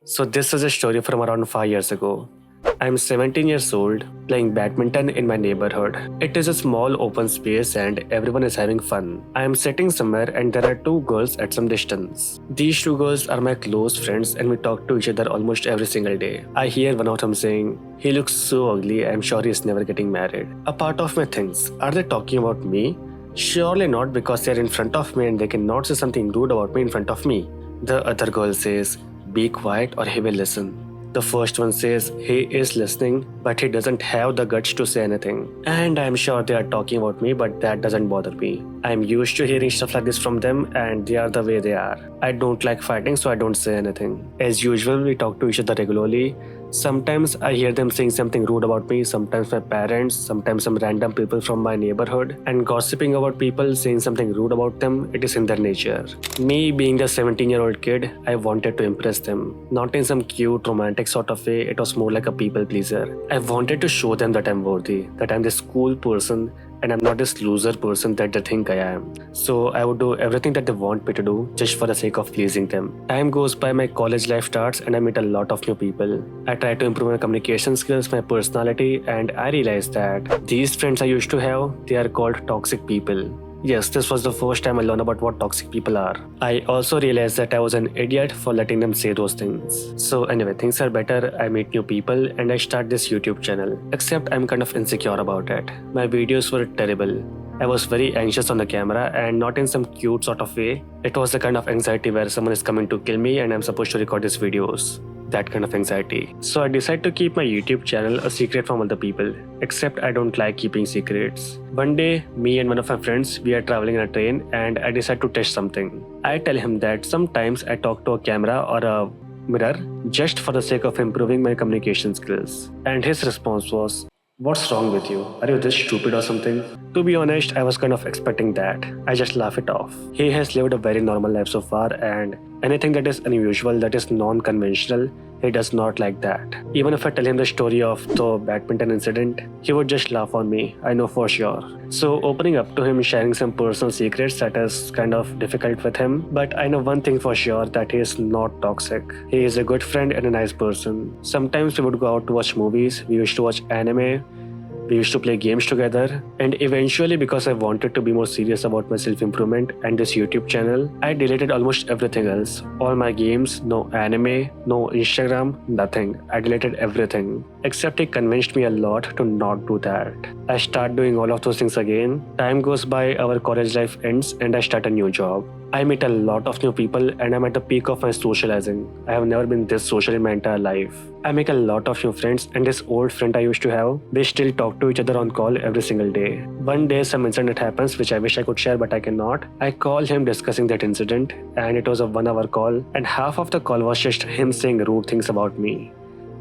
So this is a story from around 5 years ago. I'm 17 years old, playing badminton in my neighborhood. It is a small open space and everyone is having fun. I am sitting somewhere and there are two girls at some distance. These two girls are my close friends and we talk to each other almost every single day. I hear one of them saying, "He looks so ugly, I'm sure he's never getting married." A part of me thinks, are they talking about me? Surely not, because they're in front of me and they cannot say something rude about me in front of me. The other girl says, "Be quiet or he will listen." The first one says he is listening, but he doesn't have the guts to say anything. And I'm sure they are talking about me, but that doesn't bother me. I'm used to hearing stuff like this from them, and they are the way they are. I don't like fighting, so I don't say anything. As usual, we talk to each other regularly. Sometimes I hear them saying something rude about me, sometimes my parents, sometimes some random people from my neighborhood, and gossiping about people, saying something rude about them, it is in their nature. Me being the 17-year-old kid, I wanted to impress them. Not in some cute, romantic sort of way, it was more like a people pleaser. I wanted to show them that I'm worthy, that I'm this cool person, and I'm not this loser person that they think I am. So I would do everything that they want me to do just for the sake of pleasing them. Time goes by, my college life starts, and I meet a lot of new people. I try to improve my communication skills, my personality, and I realize that these friends I used to have, they are called toxic people. Yes, this was the first time I learned about what toxic people are. I also realized that I was an idiot for letting them say those things. So anyway, things are better, I meet new people, and I start this YouTube channel. Except I'm kind of insecure about it. My videos were terrible. I was very anxious on the camera, and not in some cute sort of way. It was the kind of anxiety where someone is coming to kill me and I'm supposed to record these videos. That kind of anxiety. So I decided to keep my YouTube channel a secret from other people. Except I don't like keeping secrets. One day, me and one of my friends, we are traveling in a train and I decide to test something. I tell him that sometimes I talk to a camera or a mirror just for the sake of improving my communication skills. And his response was, "What's wrong with you? Are you this stupid or something?" To be honest, I was kind of expecting that. I just laugh it off. He has lived a very normal life so far, and anything that is unusual, that is non-conventional, he does not like that. Even if I tell him the story of the badminton incident, he would just laugh on me, I know for sure. So opening up to him, sharing some personal secrets, that is kind of difficult with him. But I know one thing for sure, that he is not toxic. He is a good friend and a nice person. Sometimes we would go out to watch movies, we used to watch anime, we used to play games together, and eventually, because I wanted to be more serious about my self-improvement and this YouTube channel, I deleted almost everything else. All my games, no anime, no Instagram, nothing. I deleted everything. Except he convinced me a lot to not do that. I start doing all of those things again. Time goes by, our college life ends, and I start a new job. I meet a lot of new people and I'm at the peak of my socializing. I have never been this social in my entire life. I make a lot of new friends, and this old friend I used to have, they still talk to each other on call every single day. One day some incident happens which I wish I could share but I cannot. I call him discussing that incident, and it was a 1 hour call, and half of the call was just him saying rude things about me.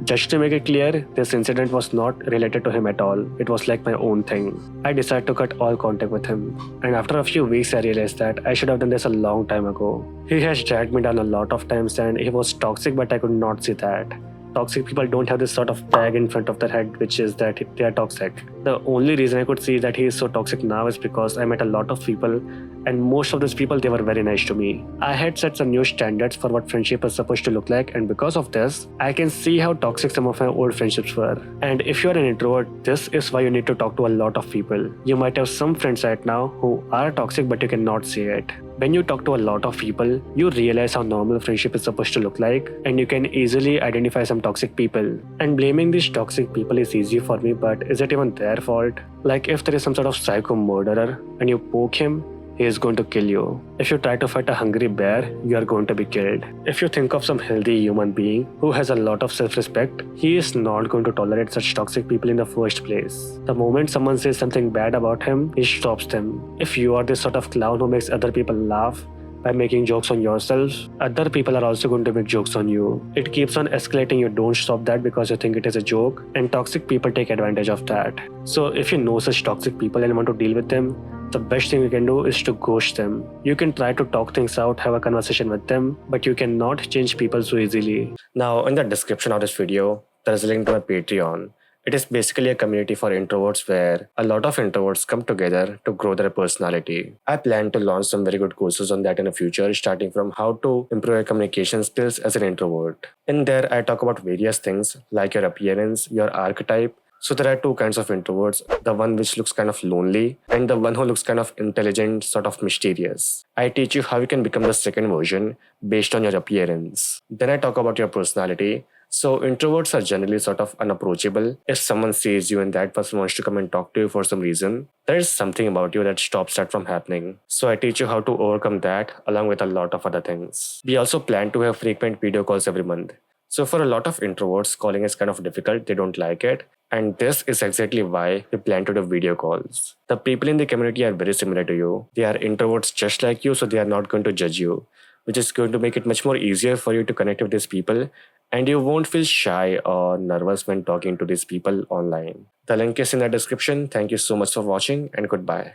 Just to make it clear, this incident was not related to him at all. It was like my own thing. I decided to cut all contact with him. And after a few weeks, I realized that I should have done this a long time ago. He has dragged me down a lot of times and he was toxic, but I could not see that. Toxic people don't have this sort of tag in front of their head, which is that they are toxic. The only reason I could see that he is so toxic now is because I met a lot of people, and most of those people, they were very nice to me. I had set some new standards for what friendship is supposed to look like, and because of this, I can see how toxic some of my old friendships were. And if you're an introvert, this is why you need to talk to a lot of people. You might have some friends right now who are toxic, but you cannot see it. When you talk to a lot of people, you realize how normal friendship is supposed to look like, and you can easily identify some toxic people. And blaming these toxic people is easy for me, but is it even their fault? Like, if there is some sort of psycho murderer and you poke him, he is going to kill you. If you try to fight a hungry bear, you are going to be killed. If you think of some healthy human being who has a lot of self-respect, he is not going to tolerate such toxic people in the first place. The moment someone says something bad about him, he stops them. If you are this sort of clown who makes other people laugh by making jokes on yourself, other people are also going to make jokes on you. It keeps on escalating. You don't stop that because you think it is a joke, and toxic people take advantage of that. So if you know such toxic people and want to deal with them, the best thing you can do is to ghost them. You can try to talk things out, have a conversation with them, but you cannot change people so easily. Now, in the description of this video, there is a link to my Patreon. It is basically a community for introverts where a lot of introverts come together to grow their personality. I plan to launch some very good courses on that in the future, starting from how to improve your communication skills as an introvert. In there, I talk about various things like your appearance, your archetype. So there are two kinds of introverts, the one which looks kind of lonely and the one who looks kind of intelligent, sort of mysterious. I teach you how you can become the second version based on your appearance. Then I talk about your personality. So introverts are generally sort of unapproachable. If someone sees you and that person wants to come and talk to you for some reason, there is something about you that stops that from happening. So I teach you how to overcome that along with a lot of other things. We also plan to have frequent video calls every month. So for a lot of introverts, calling is kind of difficult. They don't like it. And this is exactly why we plan to do video calls. The people in the community are very similar to you. They are introverts just like you, so they are not going to judge you, which is going to make it much more easier for you to connect with these people. And you won't feel shy or nervous when talking to these people online. The link is in the description. Thank you so much for watching and goodbye.